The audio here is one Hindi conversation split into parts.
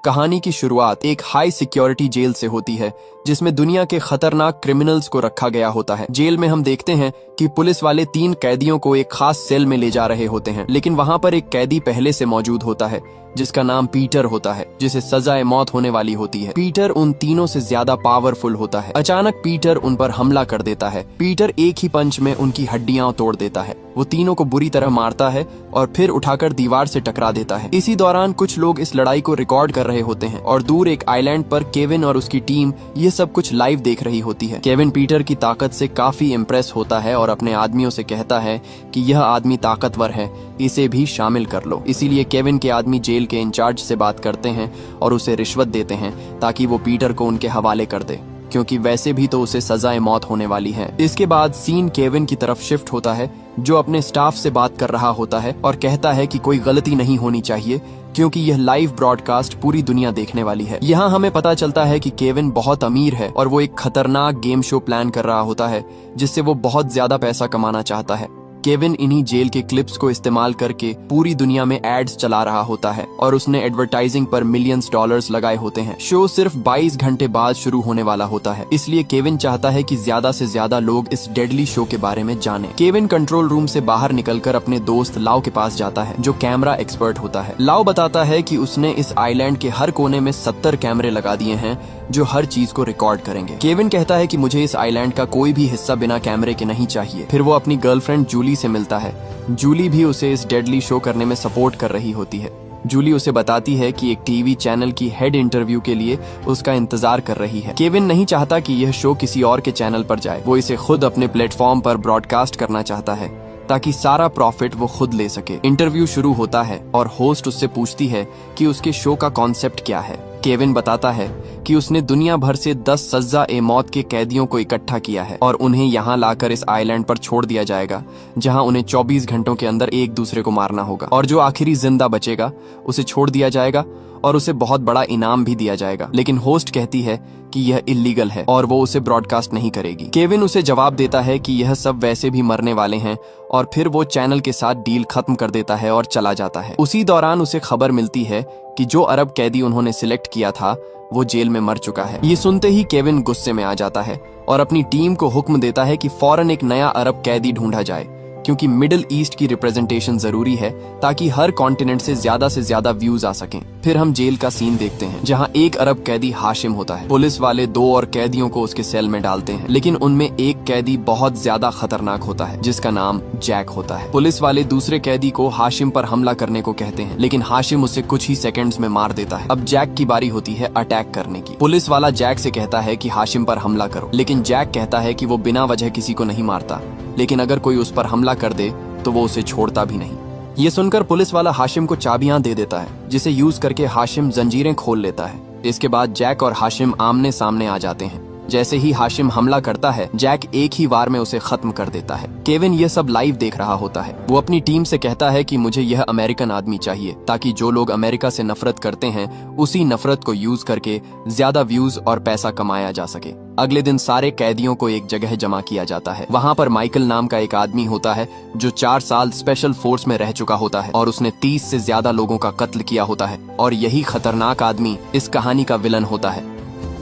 कहानी की शुरुआत एक हाई सिक्योरिटी जेल से होती है जिसमें दुनिया के खतरनाक क्रिमिनल्स को रखा गया होता है। जेल में हम देखते हैं कि पुलिस वाले 3 कैदियों को एक खास सेल में ले जा रहे होते हैं, लेकिन वहां पर एक कैदी पहले से मौजूद होता है जिसका नाम पीटर होता है, जिसे सजाए मौत होने वाली होती है। पीटर उन तीनों से ज्यादा पावरफुल होता है। अचानक पीटर उन पर हमला कर देता है। पीटर एक ही पंच में उनकी हड्डियां तोड़ देता है। वो तीनों को बुरी तरह मारता है और फिर उठाकर दीवार से टकरा देता है। इसी दौरान कुछ लोग इस लड़ाई को रिकॉर्ड कर रहे होते हैं और दूर एक आइलैंड पर केविन और उसकी टीम ये सब कुछ लाइव देख रही होती है। केविन पीटर की ताकत से काफी इम्प्रेस होता है और अपने आदमियों से कहता है कि यह आदमी ताकतवर है, इसे भी शामिल कर लो। इसीलिए केविन के आदमी जेल के इंचार्ज से बात करते हैं और उसे रिश्वत देते हैं ताकि वो पीटर को उनके हवाले कर दे, क्योंकि वैसे भी तो उसे सजाए मौत होने वाली है। इसके बाद सीन केविन की तरफ शिफ्ट होता है जो अपने स्टाफ से बात कर रहा होता है और कहता है कि कोई गलती नहीं होनी चाहिए क्योंकि यह लाइव ब्रॉडकास्ट पूरी दुनिया देखने वाली है। यहाँ हमें पता चलता है कि केविन बहुत अमीर है और वो एक खतरनाक गेम शो प्लान कर रहा होता है जिससे वो बहुत ज्यादा पैसा कमाना चाहता है। केविन इन्हीं जेल के क्लिप्स को इस्तेमाल करके पूरी दुनिया में एड्स चला रहा होता है और उसने एडवर्टाइजिंग पर मिलियंस डॉलर्स लगाए होते हैं। शो सिर्फ 22 घंटे बाद शुरू होने वाला होता है, इसलिए केविन चाहता है कि ज्यादा से ज्यादा लोग इस डेडली शो के बारे में जानें। केविन कंट्रोल रूम से बाहर निकलकर अपने दोस्त लाओ के पास जाता है जो कैमरा एक्सपर्ट होता है। लाओ बताता है कि उसने इस आइलैंड के हर कोने में 70 कैमरे लगा दिए हैं जो हर चीज को रिकॉर्ड करेंगे। केविन कहता है कि मुझे इस आइलैंड का कोई भी हिस्सा बिना कैमरे के नहीं चाहिए। फिर वो अपनी गर्लफ्रेंड जूली से मिलता है। जूली भी उसे इस डेडली शो करने में सपोर्ट कर रही होती है। जूली उसे बताती है कि एक टीवी चैनल की हेड इंटरव्यू के लिए उसका इंतजार कर रही है। केविन नहीं चाहता कि यह शो किसी और के चैनल पर जाए। वो इसे खुद अपने प्लेटफॉर्म पर ब्रॉडकास्ट करना चाहता है ताकि सारा प्रॉफिट वो खुद ले सके। इंटरव्यू शुरू होता है और होस्ट उससे पूछती है कि उसके शो का कॉन्सेप्ट क्या है। केविन बताता है कि उसने दुनिया भर से 10 सजा-ए-मौत के कैदियों को इकट्ठा किया है और उन्हें यहाँ लाकर इस आइलैंड पर छोड़ दिया जाएगा जहाँ उन्हें 24 घंटों के अंदर एक दूसरे को मारना होगा और जो आखिरी जिंदा बचेगा उसे छोड़ दिया जाएगा और उसे बहुत बड़ा इनाम भी दिया जाएगा। लेकिन होस्ट कहती है कि यह इल्लीगल है और वो उसे ब्रॉडकास्ट नहीं करेगी। केविन उसे जवाब देता है कि यह सब वैसे भी मरने वाले हैं और फिर वो चैनल के साथ डील खत्म कर देता है और चला जाता है। उसी दौरान उसे खबर मिलती है कि जो अरब कैदी उन्होंने सिलेक्ट किया था वो जेल में मर चुका है। ये सुनते ही केविन गुस्से में आ जाता है और अपनी टीम को हुक्म देता है कि फौरन एक नया अरब कैदी ढूंढा जाए क्योंकि मिडिल ईस्ट की रिप्रेजेंटेशन जरूरी है ताकि हर कॉन्टिनेंट से ज्यादा व्यूज आ सकें। फिर हम जेल का सीन देखते हैं जहां एक अरब कैदी हाशिम होता है। पुलिस वाले 2 और कैदियों को उसके सेल में डालते हैं, लेकिन उनमें एक कैदी बहुत ज्यादा खतरनाक होता है जिसका नाम जैक होता है। पुलिस वाले दूसरे कैदी को हाशिम पर हमला करने को कहते हैं, लेकिन हाशिम उसे कुछ ही सेकंड्स में मार देता है। अब जैक की बारी होती है अटैक करने की। पुलिस वाला जैक से कहता है कि हाशिम पर हमला करो, लेकिन जैक कहता है कि वो बिना वजह किसी को नहीं मारता, लेकिन अगर कोई उस पर हमला कर दे तो वो उसे छोड़ता भी नहीं। ये सुनकर पुलिस वाला हाशिम को चाबियां दे देता है जिसे यूज करके हाशिम जंजीरें खोल लेता है। इसके बाद जैक और हाशिम आमने सामने आ जाते हैं। जैसे ही हाशिम हमला करता है जैक एक ही वार में उसे खत्म कर देता है। केविन ये सब लाइव देख रहा होता है। वो अपनी टीम से कहता है कि मुझे यह अमेरिकन आदमी चाहिए ताकि जो लोग अमेरिका से नफरत करते हैं उसी नफरत को यूज करके ज्यादा व्यूज और पैसा कमाया जा सके। अगले दिन सारे कैदियों को एक जगह जमा किया जाता है। वहाँ पर माइकल नाम का एक आदमी होता है जो 4 साल स्पेशल फोर्स में रह चुका होता है और उसने 30 से ज्यादा लोगों का कत्ल किया होता है और यही खतरनाक आदमी इस कहानी का विलन होता है।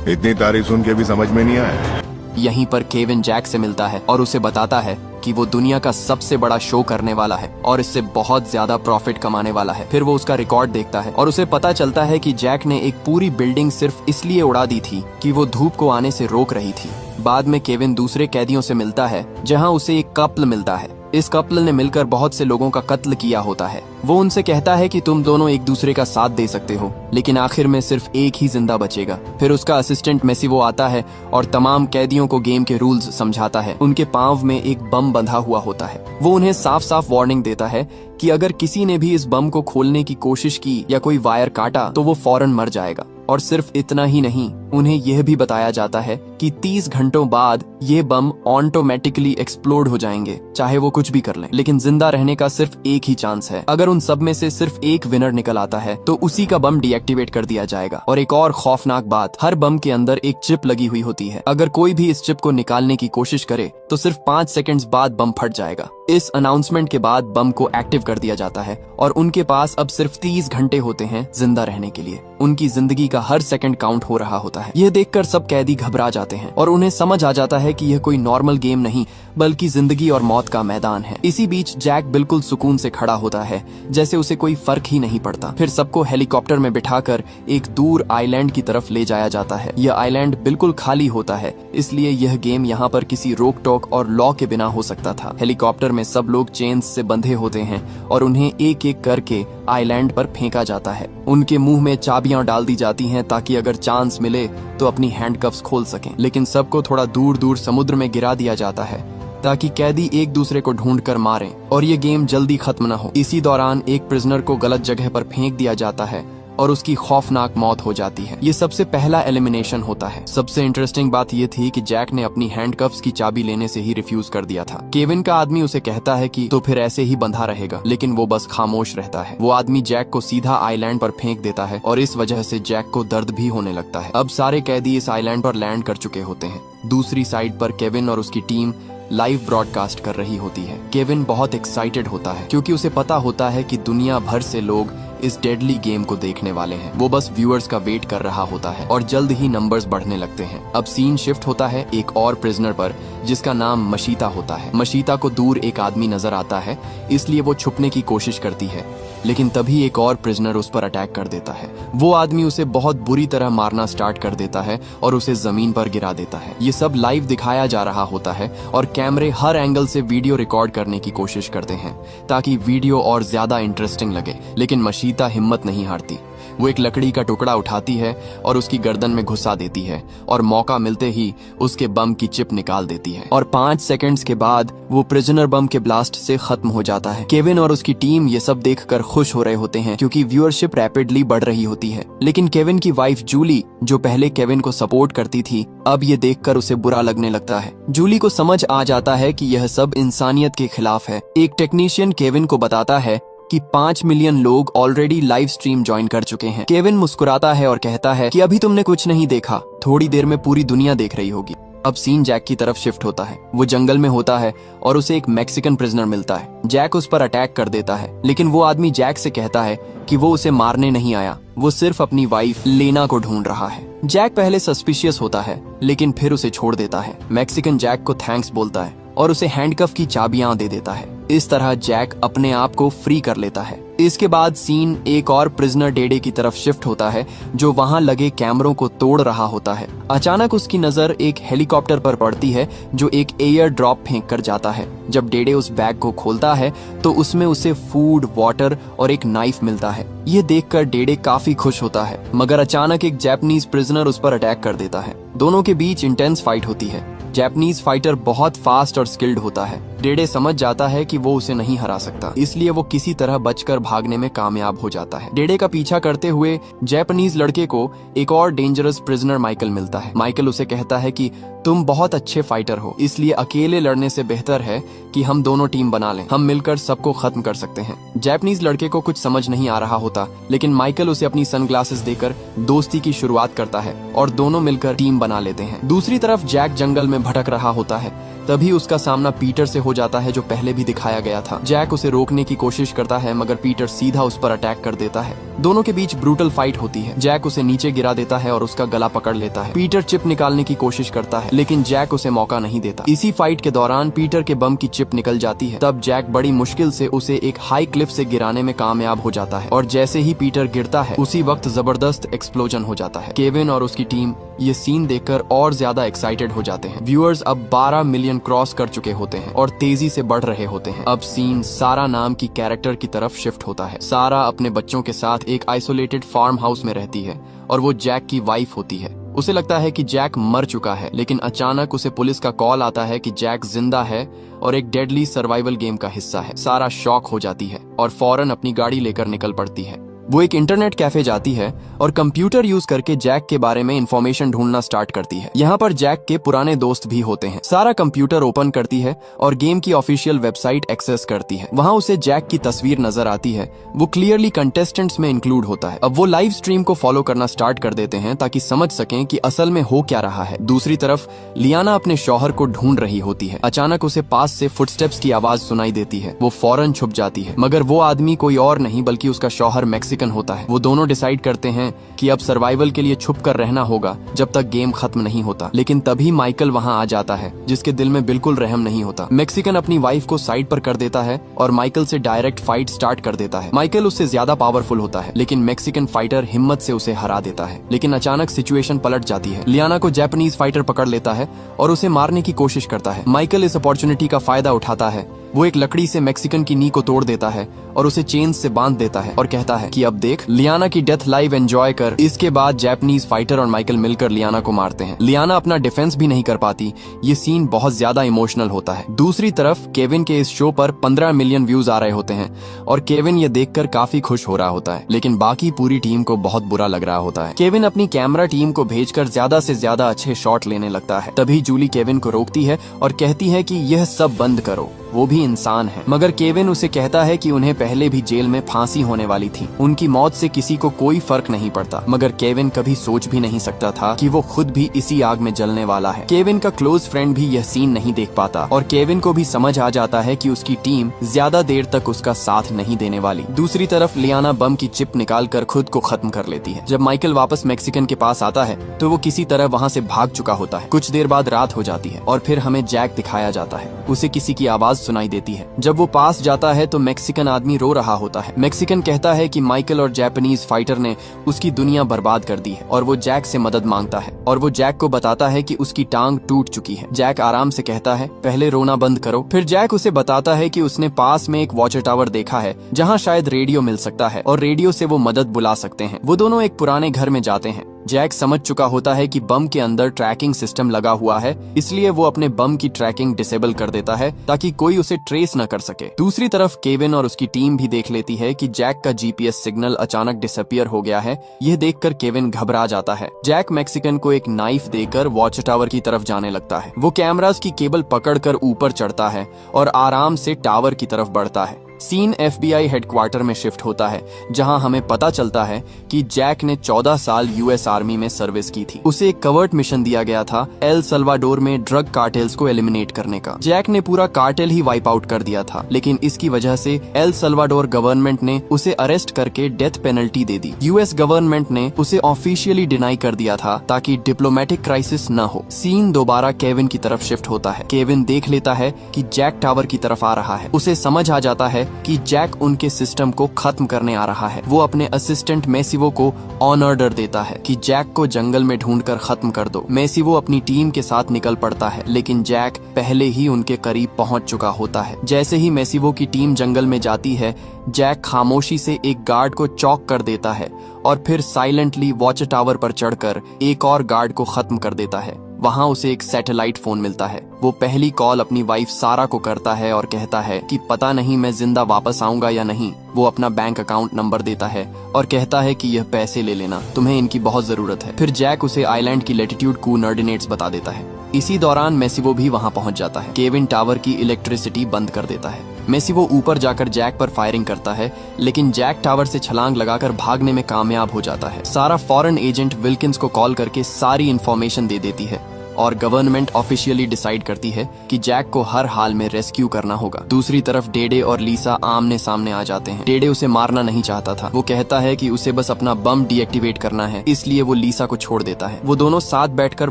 इतनी तारीफ सुन के भी समझ में नहीं आया। यहीं पर केविन जैक से मिलता है और उसे बताता है कि वो दुनिया का सबसे बड़ा शो करने वाला है और इससे बहुत ज्यादा प्रॉफिट कमाने वाला है। फिर वो उसका रिकॉर्ड देखता है और उसे पता चलता है कि जैक ने एक पूरी बिल्डिंग सिर्फ इसलिए उड़ा दी थी कि वो धूप को आने से रोक रही थी। बाद में केविन दूसरे कैदियों से मिलता है जहां उसे एक कपल मिलता है। इस कपल ने मिलकर बहुत से लोगों का कत्ल किया होता है। वो उनसे कहता है कि तुम दोनों एक दूसरे का साथ दे सकते हो, लेकिन आखिर में सिर्फ एक ही जिंदा बचेगा। फिर उसका असिस्टेंट मेसिवो आता है और तमाम कैदियों को गेम के रूल्स समझाता है। उनके पांव में एक बम बंधा हुआ होता है। वो उन्हें साफ साफ वार्निंग देता है कि अगर किसी ने भी इस बम को खोलने की कोशिश की या कोई वायर काटा तो वो फौरन मर जाएगा। और सिर्फ इतना ही नहीं, उन्हें यह भी बताया जाता है कि 30 घंटों बाद ये बम ऑटोमेटिकली एक्सप्लोड हो जाएंगे, चाहे वो कुछ भी कर लें। लेकिन जिंदा रहने का सिर्फ एक ही चांस है। अगर उन सब में से सिर्फ एक विनर निकल आता है तो उसी का बम डीएक्टिवेट कर दिया जाएगा। और एक और खौफनाक बात, हर बम के अंदर एक चिप लगी हुई होती है। अगर कोई भी इस चिप को निकालने की कोशिश करे तो सिर्फ 5 सेकंड्स बाद बम फट जाएगा। इस अनाउंसमेंट के बाद बम को एक्टिव कर दिया जाता है और उनके पास अब सिर्फ 30 घंटे होते हैं जिंदा रहने के लिए। उनकी जिंदगी का हर सेकंड काउंट हो रहा होता है। यह देखकर सब कैदी घबरा जाते हैं और उन्हें समझ आ जाता है कि यह कोई नॉर्मल गेम नहीं बल्कि जिंदगी और मौत का मैदान है। इसी बीच जैक बिल्कुल सुकून से खड़ा होता है, जैसे उसे कोई फर्क ही नहीं पड़ता। फिर सबको हेलीकॉप्टर में बिठाकर एक दूर आइलैंड की तरफ ले जाया जाता है। यह आइलैंड बिल्कुल खाली होता है, इसलिए यह गेम यहाँ पर किसी रोक टोक और लॉ के बिना हो सकता था। हेलीकॉप्टर में सब लोग चेन्स से बंधे होते हैं और उन्हें एक एक करके आइलैंड पर फेंका जाता है। उनके मुंह में चाबियां डाल दी जाती हैं ताकि अगर चांस मिले तो अपनी हैंडकफ्स खोल सकें। लेकिन सबको थोड़ा दूर दूर समुद्र में गिरा दिया जाता है ताकि कैदी एक दूसरे को ढूंढकर मारें और ये गेम जल्दी खत्म न हो। इसी दौरान एक प्रिजनर को गलत जगह पर फेंक दिया जाता है और उसकी खौफनाक मौत हो जाती है। ये सबसे पहला एलिमिनेशन होता है। सबसे इंटरेस्टिंग बात ये थी कि जैक ने अपनी हैंडकफ्स की चाबी लेने से ही रिफ्यूज कर दिया था। केविन का आदमी उसे कहता है कि तो फिर ऐसे ही बंधा रहेगा, लेकिन वो बस खामोश रहता है। वो आदमी जैक को सीधा आइलैंड पर फेंक देता है और इस वजह से जैक को दर्द भी होने लगता है। अब सारे कैदी इस आइलैंड पर लैंड कर चुके होते हैं। दूसरी साइड पर केविन और उसकी टीम लाइव ब्रॉडकास्ट कर रही होती है। केविन बहुत एक्साइटेड होता है क्योंकि उसे पता होता है कि दुनिया भर से लोग इस डेडली गेम को देखने वाले हैं। वो बस व्यूअर्स का वेट कर रहा होता है और जल्द ही नंबर्स बढ़ने लगते हैं। अब सीन शिफ्ट होता है एक और प्रिजनर पर जिसका नाम मशीता होता है। मशीता को दूर एक आदमी नजर आता है, इसलिए वो छुपने की कोशिश करती है, लेकिन तभी एक और प्रिजनर उस पर अटैक कर देता है। वो आदमी उसे बहुत बुरी तरह मारना स्टार्ट कर देता है और उसे जमीन पर गिरा देता है। ये सब लाइव दिखाया जा रहा होता है और कैमरे हर एंगल से वीडियो रिकॉर्ड करने की कोशिश करते हैं ताकि वीडियो और ज्यादा इंटरेस्टिंग लगे। लेकिन मशीता हिम्मत नहीं हारती। वो एक लकड़ी का टुकड़ा उठाती है और उसकी गर्दन में घुसा देती है और मौका मिलते ही उसके बम की चिप निकाल देती है और 5 सेकंड्स के बाद वो प्रिजनर बम के ब्लास्ट से खत्म हो जाता है। केविन और उसकी टीम ये सब देखकर खुश हो रहे होते हैं क्योंकि व्यूअरशिप रैपिडली बढ़ रही होती है। लेकिन केविन की वाइफ जूली, जो पहले केविन को सपोर्ट करती थी, अब ये देखकर उसे बुरा लगने लगता है। जूली को समझ आ जाता है कि यह सब इंसानियत के खिलाफ है। एक टेक्नीशियन केविन को बताता है कि 5 मिलियन लोग ऑलरेडी लाइव स्ट्रीम ज्वाइन कर चुके हैं। केविन मुस्कुराता है और कहता है कि अभी तुमने कुछ नहीं देखा, थोड़ी देर में पूरी दुनिया देख रही होगी। अब सीन जैक की तरफ शिफ्ट होता है। वो जंगल में होता है और उसे एक मैक्सिकन प्रिजनर मिलता है। जैक उस पर अटैक कर देता है, लेकिन वो आदमी जैक से कहता है कि वो उसे मारने नहीं आया, वो सिर्फ अपनी वाइफ लेना को ढूंढ रहा है। जैक पहले सस्पिशियस होता है, लेकिन फिर उसे छोड़ देता है। मैक्सिकन जैक को थैंक्स बोलता है और उसे हैंडकफ की चाबियां दे देता है। इस तरह जैक अपने आप को फ्री कर लेता है। इसके बाद सीन एक और प्रिजनर डेडे की तरफ शिफ्ट होता है जो वहां लगे कैमरों को तोड़ रहा होता है। अचानक उसकी नजर एक हेलीकॉप्टर पर पड़ती है जो एक एयर ड्रॉप फेंक कर जाता है। जब डेडे उस बैग को खोलता है तो उसमें उसे फूड, वाटर और एक नाइफ मिलता है। ये देखकर डेडे काफी खुश होता है, मगर अचानक एक जापानीज प्रिजनर उस पर अटैक कर देता है। दोनों के बीच इंटेंस फाइट होती है। जापानीज फाइटर बहुत फास्ट और स्किल्ड होता है। डेडे समझ जाता है कि वो उसे नहीं हरा सकता, इसलिए वो किसी तरह बचकर भागने में कामयाब हो जाता है। डेडे का पीछा करते हुए जापानीज लड़के को एक और डेंजरस प्रिजनर माइकल मिलता है। माइकल उसे कहता है कि तुम बहुत अच्छे फाइटर हो, इसलिए अकेले लड़ने से बेहतर है कि हम दोनों टीम बना लें, हम मिलकर सबको खत्म कर सकते हैं। जापानीज लड़के को कुछ समझ नहीं आ रहा होता, लेकिन माइकल उसे अपनी सनग्लासेस देकर दोस्ती की शुरुआत करता है और दोनों मिलकर टीम बना लेते हैं। दूसरी तरफ जैक जंगल में भटक रहा होता है, तभी उसका सामना पीटर से हो जाता है जो पहले भी दिखाया गया था। जैक उसे रोकने की कोशिश करता है, मगर पीटर सीधा उस पर अटैक कर देता है। दोनों के बीच ब्रूटल फाइट होती है। जैक उसे नीचे गिरा देता है और उसका गला पकड़ लेता है। पीटर चिप निकालने की कोशिश करता है, लेकिन जैक उसे मौका नहीं देता। इसी फाइट के दौरान पीटर के बम की चिप निकल जाती है। तब जैक बड़ी मुश्किल से उसे एक हाई क्लिफ से गिराने में कामयाब हो जाता है और जैसे ही पीटर गिरता है उसी वक्त जबरदस्त एक्सप्लोजन हो जाता है। केविन और उसकी टीम ये सीन देखकर और ज्यादा एक्साइटेड हो जाते हैं। व्यूअर्स अब 12 मिलियन क्रॉस कर चुके होते हैं और तेजी से बढ़ रहे होते हैं। अब सीन सारा नाम की कैरेक्टर की तरफ शिफ्ट होता है। सारा अपने बच्चों के साथ एक आइसोलेटेड फार्म हाउस में रहती है और वो जैक की वाइफ होती है। उसे लगता है कि जैक मर चुका है, लेकिन अचानक उसे पुलिस का कॉल आता है कि जैक जिंदा है और एक डेडली सर्वाइवल गेम का हिस्सा है। सारा शॉक हो जाती है और फौरन अपनी गाड़ी लेकर निकल पड़ती है। वो एक इंटरनेट कैफे जाती है और कंप्यूटर यूज करके जैक के बारे में इंफॉर्मेशन ढूंढना स्टार्ट करती है। यहाँ पर जैक के पुराने दोस्त भी होते हैं। सारा कंप्यूटर ओपन करती है और गेम की ऑफिशियल वेबसाइट एक्सेस करती है। वहाँ उसे जैक की तस्वीर नजर आती है। वो क्लियरली कंटेस्टेंट्स में इंक्लूड होता है। अब वो लाइव स्ट्रीम को फॉलो करना स्टार्ट कर देते हैं ताकि समझ सकें कि असल में हो क्या रहा है। दूसरी तरफ लियाना अपने शौहर को ढूंढ रही होती है। अचानक उसे पास से फुटस्टेप्स की आवाज सुनाई देती है। वो फौरन छुप जाती है, मगर वो आदमी कोई और नहीं बल्कि उसका शौहर मैक्सिकन होता है। वो दोनों डिसाइड करते हैं कि अब सर्वाइवल के लिए छुप कर रहना होगा जब तक गेम खत्म नहीं होता। लेकिन तभी माइकल वहाँ आ जाता है, जिसके दिल में बिल्कुल रहम नहीं होता। मैक्सिकन अपनी वाइफ को साइड पर कर देता है और माइकल से डायरेक्ट फाइट स्टार्ट कर देता है। माइकल उससे ज्यादा पावरफुल होता है, लेकिन मैक्सिकन फाइटर हिम्मत से उसे हरा देता है। लेकिन अचानक सिचुएशन पलट जाती है। लियाना को जापानीज फाइटर पकड़ लेता है और उसे मारने की कोशिश करता है। माइकल इस अपॉर्चुनिटी का फायदा उठाता है। वो एक लकड़ी से मैक्सिकन की नी को तोड़ देता है और उसे चेन से बांध देता है और कहता है कि अब देख, लियाना की डेथ लाइव एंजॉय कर। इसके बाद जापानीज फाइटर और माइकल मिलकर लियाना को मारते हैं। लियाना अपना डिफेंस भी नहीं कर पाती। ये सीन बहुत ज्यादा इमोशनल होता है। दूसरी तरफ केविन के इस शो पर 15 मिलियन व्यूज आ रहे होते हैं और केविन ये देखकर काफी खुश हो रहा होता है, लेकिन बाकी पूरी टीम को बहुत बुरा लग रहा होता है। केविन अपनी कैमरा टीम को भेजकर ज्यादा से ज्यादा अच्छे शॉट लेने लगता है। तभी जूली केविन को रोकती है और कहती है कि यह सब बंद करो, वो भी इंसान है। मगर केविन उसे कहता है कि उन्हें पहले भी जेल में फांसी होने वाली थी। उनकी मौत से किसी को कोई फर्क नहीं पड़ता। मगर केविन कभी सोच भी नहीं सकता था कि वो खुद भी इसी आग में जलने वाला है। केविन का क्लोज फ्रेंड भी यह सीन नहीं देख पाता और केविन को भी समझ आ जाता है कि उसकी टीम ज्यादा देर तक उसका साथ नहीं देने वाली। दूसरी तरफ लियाना बम की चिप निकालकर खुद को खत्म कर लेती है। जब माइकल वापस मैक्सिकन के पास आता है तो वो किसी तरह वहाँ से भाग चुका होता है। कुछ देर बाद रात हो जाती है और फिर हमें जैक दिखाया जाता है। उसे किसी की आवाज सुनाई देती है। जब वो पास जाता है तो मैक्सिकन आदमी रो रहा होता है। मैक्सिकन कहता है कि माइकल और जापानीज फाइटर ने उसकी दुनिया बर्बाद कर दी है और वो जैक से मदद मांगता है और वो जैक को बताता है कि उसकी टांग टूट चुकी है। जैक आराम से कहता है, पहले रोना बंद करो। फिर जैक उसे बताता है कि उसने पास में एक वॉच टावर देखा है जहाँ शायद रेडियो मिल सकता है और रेडियो से वो मदद बुला सकते हैं। वो दोनों एक पुराने घर में जाते हैं। जैक समझ चुका होता है कि बम के अंदर ट्रैकिंग सिस्टम लगा हुआ है, इसलिए वो अपने बम की ट्रैकिंग डिसेबल कर देता है ताकि कोई उसे ट्रेस न कर सके। दूसरी तरफ केविन और उसकी टीम भी देख लेती है कि जैक का जीपीएस सिग्नल अचानक डिसअपियर हो गया है। यह देखकर केविन घबरा जाता है। जैक मैक्सिकन को एक नाइफ देकर वॉच टावर की तरफ जाने लगता है। वो कैमरास की केबल पकड़कर ऊपर चढ़ता है और आराम से टावर की तरफ बढ़ता है। सीन FBI हेडक्वार्टर में शिफ्ट होता है, जहां हमें पता चलता है कि जैक ने 14 साल US आर्मी में सर्विस की थी। उसे एक कवर्ट मिशन दिया गया था एल सल्वाडोर में ड्रग कार्टेल्स को एलिमिनेट करने का। जैक ने पूरा कार्टेल ही वाइप आउट कर दिया था, लेकिन इसकी वजह से एल सल्वाडोर गवर्नमेंट ने उसे अरेस्ट करके डेथ पेनल्टी दे दी। US गवर्नमेंट ने उसे ऑफिशियली डिनाई कर दिया था ताकि डिप्लोमेटिक क्राइसिस न हो। सीन दोबारा केविन की तरफ शिफ्ट होता है। केविन देख लेता है कि जैक टावर की तरफ आ रहा है। उसे समझ आ जाता है कि जैक उनके सिस्टम को खत्म करने आ रहा है। वो अपने असिस्टेंट मेसिवो को ऑन ऑर्डर देता है कि जैक को जंगल में ढूंढकर खत्म कर दो। मेसिवो अपनी टीम के साथ निकल पड़ता है, लेकिन जैक पहले ही उनके करीब पहुंच चुका होता है। जैसे ही मेसिवो की टीम जंगल में जाती है, जैक खामोशी से एक गार्ड को चॉक कर देता है और फिर साइलेंटली वॉच टावर पर चढ़कर एक और गार्ड को खत्म कर देता है। वहाँ उसे एक सैटेलाइट फोन मिलता है। वो पहली कॉल अपनी वाइफ सारा को करता है और कहता है कि पता नहीं मैं जिंदा वापस आऊंगा या नहीं। वो अपना बैंक अकाउंट नंबर देता है और कहता है कि यह पैसे ले लेना, तुम्हें इनकी बहुत जरूरत है। फिर जैक उसे आइलैंड की लैटिट्यूड कोऑर्डिनेट्स बता देता है। इसी दौरान मेसिवो भी वहाँ पहुँच जाता है। केविन टावर की इलेक्ट्रिसिटी बंद कर देता है। मेसिवो ऊपर जाकर जैक पर फायरिंग करता है, लेकिन जैक टावर से छलांग लगाकर भागने में कामयाब हो जाता है। सारा फॉरेन एजेंट विल्किंस को कॉल करके सारी इन्फॉर्मेशन दे देती है और गवर्नमेंट ऑफिशियली डिसाइड करती है कि जैक को हर हाल में रेस्क्यू करना होगा। दूसरी तरफ डेडे और लीसा आमने सामने आ जाते हैं। डेडे उसे मारना नहीं चाहता था। वो कहता है कि उसे बस अपना बम डीएक्टिवेट करना है, इसलिए वो लीसा को छोड़ देता है। वो दोनों साथ बैठकर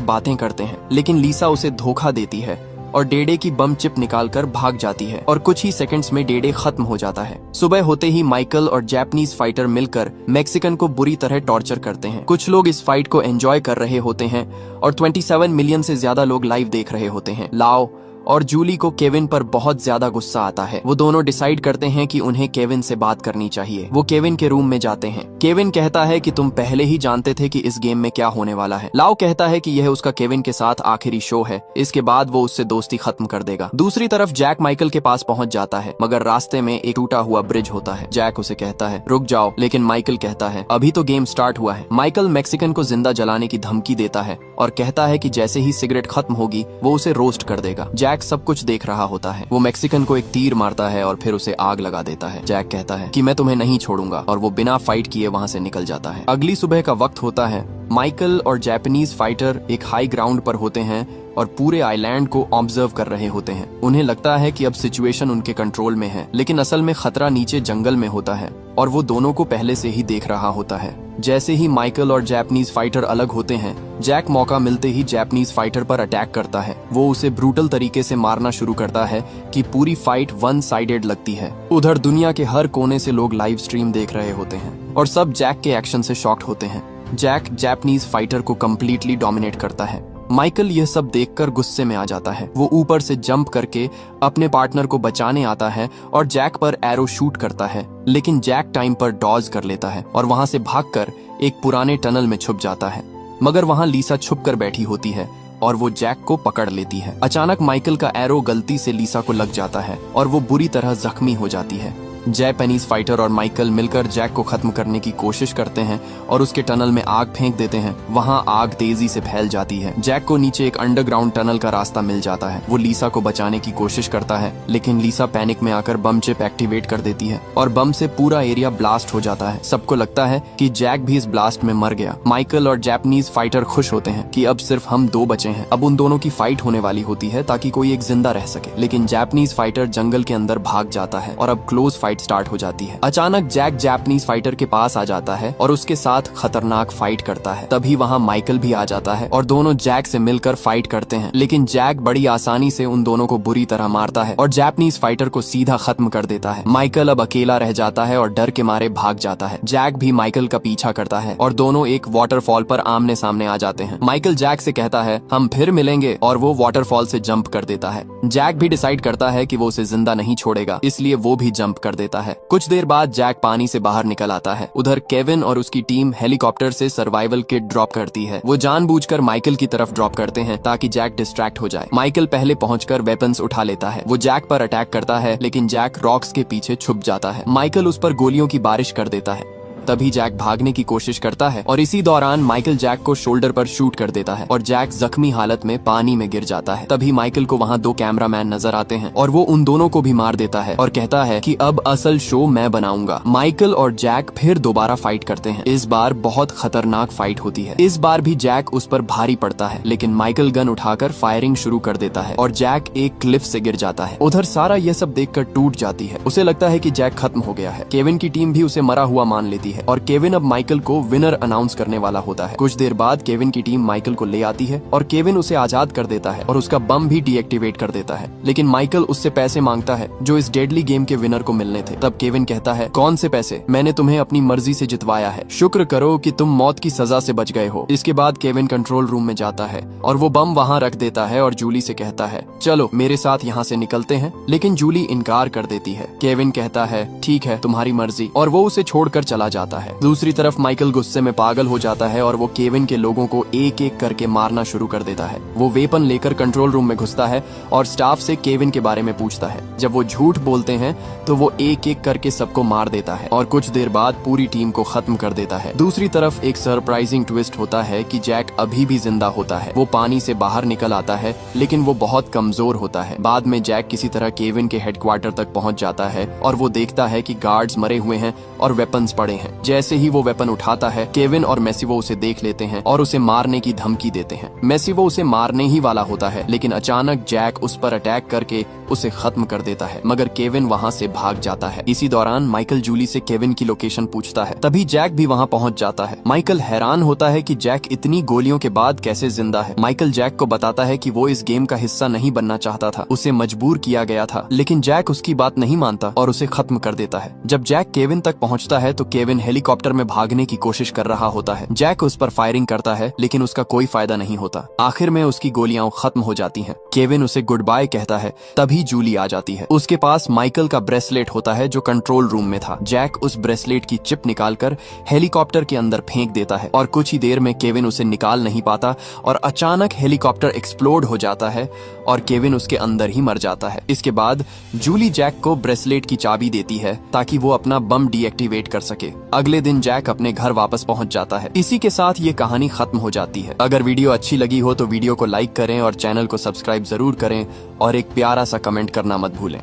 बातें करते हैं, लेकिन लीसा उसे धोखा देती है और डेडे की बम चिप निकालकर भाग जाती है और कुछ ही सेकंड्स में डेडे खत्म हो जाता है। सुबह होते ही माइकल और जापानीज फाइटर मिलकर मैक्सिकन को बुरी तरह टॉर्चर करते हैं। कुछ लोग इस फाइट को एंजॉय कर रहे होते हैं और 27 मिलियन से ज्यादा लोग लाइव देख रहे होते हैं। लाओ और जूली को केविन पर बहुत ज्यादा गुस्सा आता है। वो दोनों डिसाइड करते हैं कि उन्हें केविन से बात करनी चाहिए। वो केविन के रूम में जाते हैं। केविन कहता है कि तुम पहले ही जानते थे कि इस गेम में क्या होने वाला है। लाओ कहता है कि यह उसका केविन के साथ आखिरी शो है, इसके बाद वो उससे दोस्ती खत्म कर देगा। दूसरी तरफ जैक माइकल के पास पहुंच जाता है, मगर रास्ते में एक टूटा हुआ ब्रिज होता है। जैक उसे कहता है रुक जाओ, लेकिन माइकल कहता है अभी तो गेम स्टार्ट हुआ है। माइकल मैक्सिकन को जिंदा जलाने की धमकी देता है और कहता है कि जैसे ही सिगरेट खत्म होगी वो उसे रोस्ट कर देगा। जैक सब कुछ देख रहा होता है। वो मैक्सिकन को एक तीर मारता है और फिर उसे आग लगा देता है। जैक कहता है कि मैं तुम्हें नहीं छोड़ूंगा और वो बिना फाइट किए वहां से निकल जाता है। अगली सुबह का वक्त होता है। माइकल और जापानीज फाइटर एक हाई ग्राउंड पर होते हैं और पूरे आइलैंड को ऑब्जर्व कर रहे होते हैं। उन्हें लगता है कि अब सिचुएशन उनके कंट्रोल में है, लेकिन असल में खतरा नीचे जंगल में होता है और वो दोनों को पहले से ही देख रहा होता है। जैसे ही माइकल और जापानीज फाइटर अलग होते हैं, जैक मौका मिलते ही जापानीज फाइटर पर अटैक करता है। वो उसे ब्रूटल तरीके से मारना शुरू करता है कि पूरी फाइट वन साइडेड लगती है। उधर दुनिया के हर कोने से लोग लाइव स्ट्रीम देख रहे होते हैं और सब जैक के एक्शन से शॉक्ड होते हैं। जैक जापानीज फाइटर को कंप्लीटली डोमिनेट करता है। माइकल यह सब देखकर गुस्से में आ जाता है। वो ऊपर से जंप करके अपने पार्टनर को बचाने आता है और जैक पर एरो शूट करता है, लेकिन जैक टाइम पर डॉज कर लेता है और वहां से भागकर एक पुराने टनल में छुप जाता है। मगर वहां लीसा छुप कर बैठी होती है और वो जैक को पकड़ लेती है। अचानक माइकल का एरो गलती से लीसा को लग जाता है और वो बुरी तरह जख्मी हो जाती है। जापानीज फाइटर और माइकल मिलकर जैक को खत्म करने की कोशिश करते हैं और उसके टनल में आग फेंक देते हैं। वहां आग तेजी से फैल जाती है। जैक को नीचे एक अंडरग्राउंड टनल का रास्ता मिल जाता है। वो लीसा को बचाने की कोशिश करता है, लेकिन लीसा पैनिक में आकर बम चिप एक्टिवेट कर देती है और बम से पूरा एरिया ब्लास्ट हो जाता है। सबको लगता है कि जैक भी इस ब्लास्ट में मर गया। माइकल और जापानीज फाइटर खुश होते हैं कि अब सिर्फ हम दो बचे हैं। अब उन दोनों की फाइट होने वाली होती है ताकि कोई एक जिंदा रह सके, लेकिन जापानीज फाइटर जंगल के अंदर भाग जाता है और अब क्लोज फाइट स्टार्ट हो जाती है। अचानक जैक जापानीज फाइटर के पास आ जाता है और उसके साथ खतरनाक फाइट करता है। तभी वहां माइकल भी आ जाता है और दोनों जैक से मिलकर फाइट करते हैं, लेकिन जैक बड़ी आसानी से उन दोनों को बुरी तरह मारता है और जापानीज फाइटर को सीधा खत्म कर देता है। माइकल अब अकेला रह जाता है और डर के मारे भाग जाता है। जैक भी माइकल का पीछा करता है और दोनों एक वाटरफॉल पर आमने सामने आ जाते हैं। माइकल जैक से कहता है हम फिर मिलेंगे और वो वाटरफॉल से जंप कर देता है। जैक भी डिसाइड करता है कि वो उसे जिंदा नहीं छोड़ेगा, इसलिए वो भी जंप कर देता है। कुछ देर बाद जैक पानी से बाहर निकल आता है। उधर केविन और उसकी टीम हेलीकॉप्टर से सर्वाइवल किट ड्रॉप करती है। वो जानबूझकर माइकल की तरफ ड्रॉप करते हैं ताकि जैक डिस्ट्रैक्ट हो जाए। माइकल पहले पहुंचकर वेपन्स उठा लेता है। वो जैक पर अटैक करता है, लेकिन जैक रॉक्स के पीछे छुप जाता है। माइकल उस पर गोलियों की बारिश कर देता है। तभी जैक भागने की कोशिश करता है और इसी दौरान माइकल जैक को शोल्डर पर शूट कर देता है और जैक जख्मी हालत में पानी में गिर जाता है। तभी माइकल को वहां दो कैमरामैन नजर आते हैं और वो उन दोनों को भी मार देता है और कहता है कि अब असल शो मैं बनाऊंगा। माइकल और जैक फिर दोबारा फाइट करते हैं। इस बार बहुत खतरनाक फाइट होती है। इस बार भी जैक उस पर भारी पड़ता है, लेकिन माइकल गन उठाकर फायरिंग शुरू कर देता है और जैक एक क्लिफ से गिर जाता है। उधर सारा यह सब देखकर टूट जाती है। उसे लगता है कि जैक खत्म हो गया है। केविन की टीम भी उसे मरा हुआ मान लेती है और केविन अब माइकल को विनर अनाउंस करने वाला होता है। कुछ देर बाद केविन की टीम माइकल को ले आती है और केविन उसे आजाद कर देता है और उसका बम भी डीएक्टिवेट कर देता है, लेकिन माइकल उससे पैसे मांगता है जो इस डेडली गेम के विनर को मिलने थे। तब केविन कहता है कौन से पैसे, मैंने तुम्हें अपनी मर्जी से जितवाया है, शुक्र करो कि तुम मौत की सजा से बच गए हो। इसके बाद केविन कंट्रोल रूम में जाता है और वो बम वहाँ रख देता है और जूली से कहता है चलो मेरे साथ यहाँ से निकलते हैं, लेकिन जूली इनकार कर देती है। केविन कहता है ठीक है तुम्हारी मर्जी और वो उसे छोड़कर चला जाता है। दूसरी तरफ माइकल गुस्से में पागल हो जाता है और वो केविन के लोगों को एक एक करके मारना शुरू कर देता है। वो वेपन लेकर कंट्रोल रूम में घुसता है और स्टाफ से केविन के बारे में पूछता है। जब वो झूठ बोलते हैं तो वो एक एक करके सबको मार देता है और कुछ देर बाद पूरी टीम को खत्म कर देता है। दूसरी तरफ एक सरप्राइजिंग ट्विस्ट होता है कि जैक अभी भी जिंदा होता है। वो पानी से बाहर निकल आता है, लेकिन वो बहुत कमजोर होता है। बाद में जैक किसी तरह केविन के हेडक्वार्टर तक पहुंच जाता है और वो देखता है कि गार्ड्स मरे हुए हैं और वेपन्स पड़े हैं। जैसे ही वो वेपन उठाता है, केविन और मेसिवो उसे देख लेते हैं और उसे मारने की धमकी देते हैं। मेसिवो उसे मारने ही वाला होता है, लेकिन अचानक जैक उस पर अटैक करके उसे खत्म कर देता है, मगर केविन वहां से भाग जाता है। इसी दौरान माइकल जूली से केविन की लोकेशन पूछता है। तभी जैक भी वहां पहुंच जाता है। माइकल हैरान होता है कि जैक इतनी गोलियों के बाद कैसे जिंदा है। माइकल जैक को बताता है कि वो इस गेम का हिस्सा नहीं बनना चाहता था, उसे मजबूर किया गया था, लेकिन जैक उसकी बात नहीं मानता और उसे खत्म कर देता है। जब जैक केविन तक पहुंचता है तो केविन हेलीकॉप्टर में भागने की कोशिश कर रहा होता है। जैक उस पर फायरिंग करता है लेकिन उसका कोई फायदा नहीं होता। आखिर में उसकी गोलियां खत्म हो जाती हैं। केविन उसे गुड बाय कहता है, तभी जूली आ जाती है। उसके पास माइकल का ब्रेसलेट होता है जो कंट्रोल रूम में था। जैक उस ब्रेसलेट की चिप निकालकर हेलीकॉप्टर के अंदर फेंक देता है और कुछ ही देर में केविन उसे निकाल नहीं पाता और अचानक हेलीकॉप्टर एक्सप्लोड हो जाता है और केविन उसके अंदर ही मर जाता है। इसके बाद जूली जैक को ब्रेसलेट की चाबी देती है ताकि वो अपना बम डीएक्टिवेट कर सके। अगले दिन जैक अपने घर वापस पहुंच जाता है। इसी के साथ ये कहानी खत्म हो जाती है। अगर वीडियो अच्छी लगी हो तो वीडियो को लाइक करें और चैनल को सब्सक्राइब जरूर करें और एक प्यारा सा कमेंट करना मत भूलें।